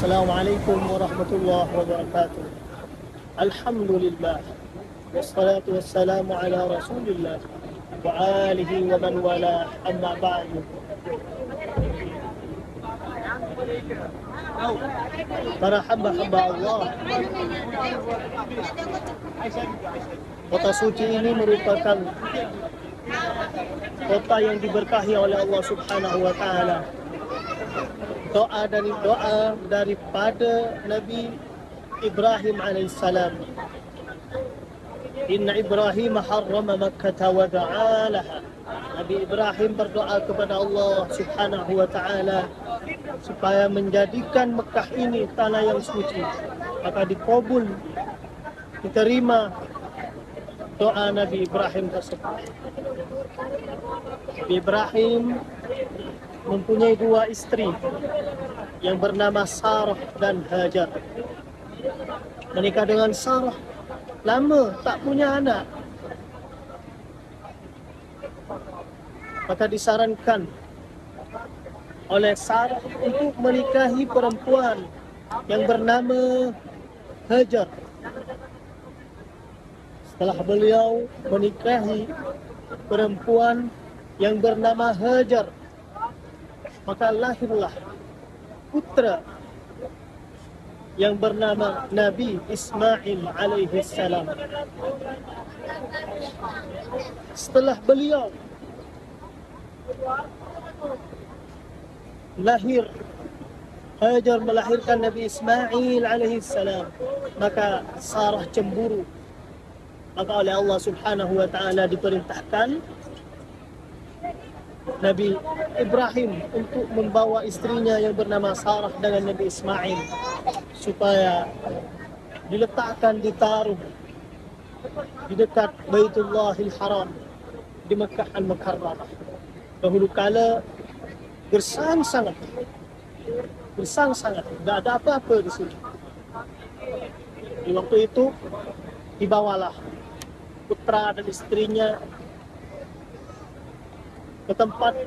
Assalamualaikum warahmatullahi wabarakatuh. Alhamdulillah. Wassalatu wassalamu ala Rasulillah wa alihi wa man wala, amma ba'du. Para hamba-hamba Allah, kota suci ini merupakan kota yang diberkahi oleh Allah Subhanahu wa taala. Doa daripada Nabi Ibrahim alaihissalam. Inna Ibrahim harrama Makkah wa da'alaha. Nabi Ibrahim berdoa kepada Allah Subhanahu wa taala supaya menjadikan Mekah ini tanah yang suci. Maka dikabul, diterima doa Nabi Ibrahim tersebut. Nabi Ibrahim mempunyai dua istri yang bernama Sarah dan Hajar. Menikah dengan Sarah, lama tak punya anak. Maka disarankan oleh Sarah untuk menikahi perempuan yang bernama Hajar. Setelah beliau menikahi perempuan yang bernama Hajar, maka lahirlah putra yang bernama Nabi Ismail alaihi salam. Setelah beliau lahir, Hajar melahirkan Nabi Ismail alaihi salam, maka Sarah cemburu. Maka oleh Allah Subhanahu wa taala diperintahkan Nabi Ibrahim untuk membawa istrinya yang bernama Sarah dengan Nabi Ismail supaya diletakkan, ditaruh di dekat Baitullahil Haram di Mekah Al-Mukarramah. Dahulu kala gersang sangat, tidak ada apa-apa di sini. Di waktu itu dibawalah putra dan istrinya ke tempat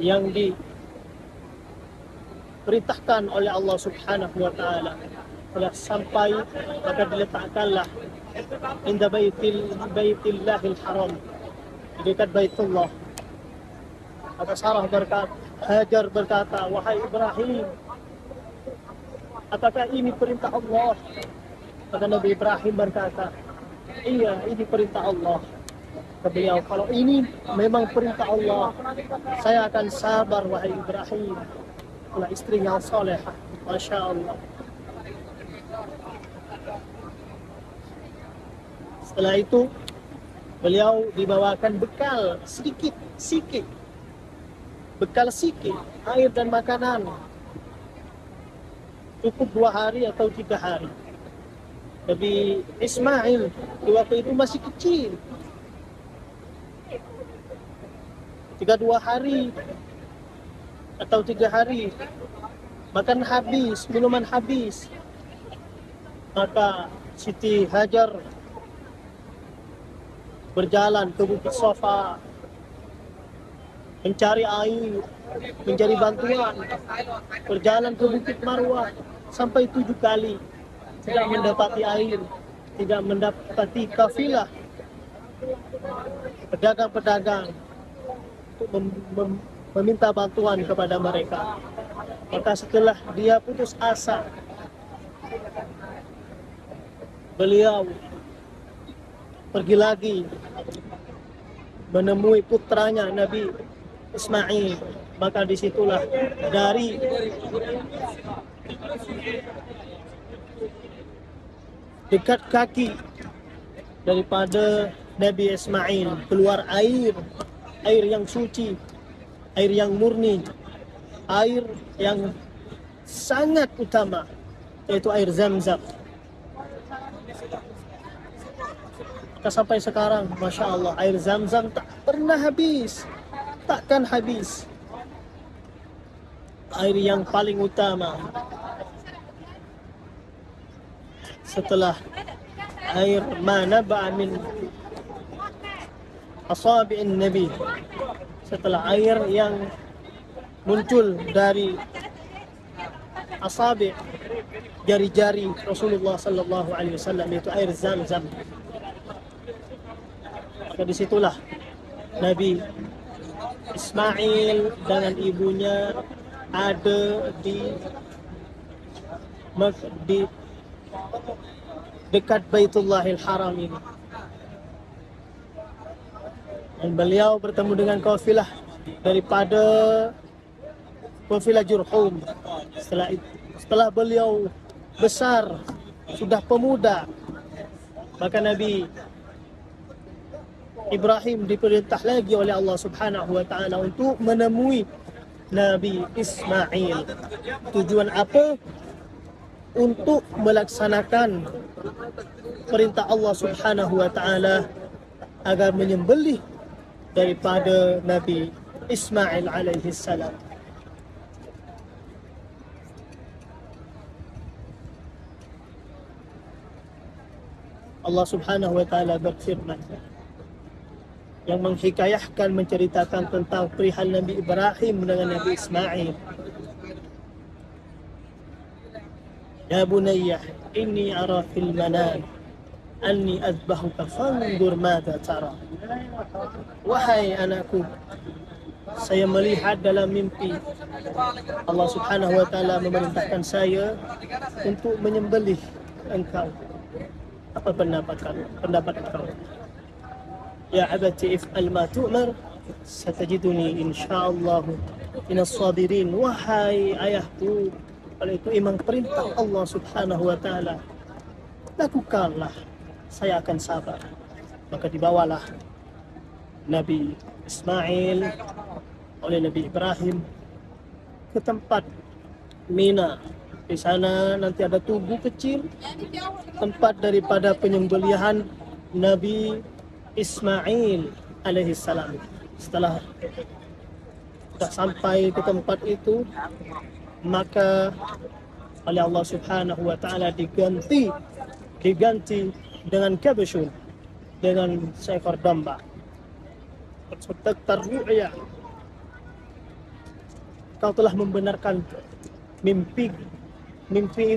yang diperintahkan oleh Allah Subhanahu wa taala. Telah sampai, maka diletakkanlah inda Baitillahil Haram, di dekat Baitullah. Maka Sarah Hajar berkata, "Wahai Ibrahim, apakah ini perintah Allah?" Maka Nabi Ibrahim berkata, "Iya, ini perintah Allah." Kata beliau, "Kalau ini memang perintah Allah, saya akan sabar, wahai Ibrahim." Itulah istri yang salehah, Masya Allah. Setelah itu beliau dibawakan bekal sedikit, air dan makanan, cukup 2 hari atau 3 hari. Nabi Ismail di waktu itu masih kecil. 2 hari atau 3 hari makan habis, minuman habis. Maka Siti Hajar berjalan ke Bukit Safa mencari air, mencari bantuan. Berjalan ke Bukit Marwah sampai 7 kali, tidak mendapati air, tidak mendapati kafilah pedagang-pedagang untuk meminta bantuan kepada mereka. Maka setelah dia putus asa, beliau pergi lagi menemui putranya Nabi Ismail. Maka disitulah dari dekat kaki daripada Nabi Ismail keluar air yang suci, air yang murni, air yang sangat utama, yaitu air Zamzam. Sampai sekarang, Masya Allah, air Zamzam tak pernah habis, takkan habis. Air yang paling utama setelah air mana ba'amin asabi'in Nabi, setelah air yang muncul dari asabi' jari-jari Rasulullah sallallahu alaihi wasallam, yaitu air Zam-Zam. Maka disitulah Nabi Ismail dengan ibunya ada di dekat Baitullahil Haram ini. Dan beliau bertemu dengan kafilah daripada kafilah Jurhum. Setelah beliau besar, sudah pemuda, maka Nabi Ibrahim diperintah lagi oleh Allah Subhanahu wa taala untuk menemui Nabi Ismail. Tujuan apa? Untuk melaksanakan perintah Allah Subhanahu wa taala agar menyembelih daripada Nabi Ismail alaihi salam. Allah Subhanahu wa taala berfirman yang menghikayahkan, menceritakan tentang perihal Nabi Ibrahim dengan Nabi Ismail. Ya bunayya inni ara fil manam anni azbahuka fanzur madza tara. Wahai anakku, saya melihat dalam mimpi Allah Subhanahu wa taala memerintahkan saya untuk menyembelih engkau. Apa pendapat engkau? Ya abati if'al ma tu'mar satajiduni insyaallah minas sabirin. Wahai ayahku, kalau itu memang perintah Allah Subhanahu wa taala, lakukanlah, saya akan sabar. Maka dibawalah Nabi Ismail oleh Nabi Ibrahim ke tempat Mina. Di sana nanti ada tugu kecil, tempat daripada penyembelihan Nabi Ismail alaihi salam. Setelah sudah sampai ke tempat itu, maka oleh Allah Subhanahu wa taala diganti dengan kabashun, dengan seekor domba. Terru'ya, kau telah membenarkan mimpi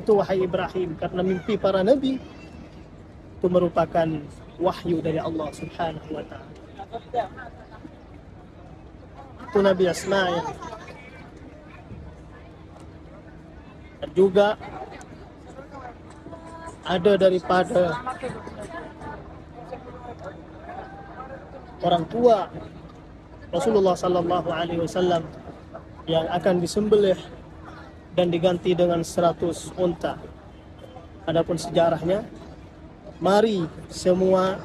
itu wahai Ibrahim, karena mimpi para nabi itu merupakan wahyu dari Allah Subhanahu wa taala. Itu Nabi Ismail. Dan juga ada daripada orang tua Rasulullah sallallahu alaihi wasallam yang akan disembelih dan diganti dengan 100 unta. Adapun sejarahnya, mari semua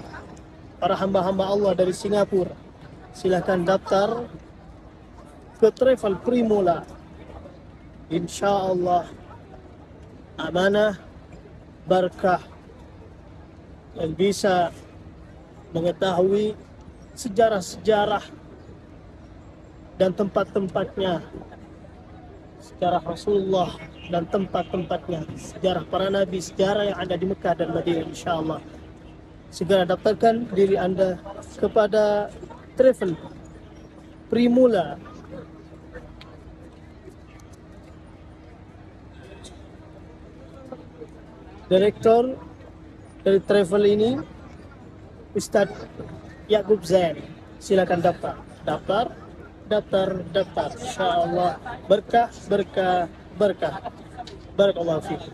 para hamba-hamba Allah dari Singapura silakan daftar ke Travel Primula. InsyaAllah amanah, berkah, dan bisa mengetahui sejarah-sejarah dan tempat-tempatnya, sejarah Rasulullah dan tempat-tempatnya, sejarah para nabi, sejarah yang ada di Mekah dan Madinah. InsyaAllah segera daftarkan diri Anda kepada Travel Primula. Direktur dari travel ini Ustadz Yaqub Zain. Silakan daftar. InsyaAllah berkah. Barakallahu fiikum.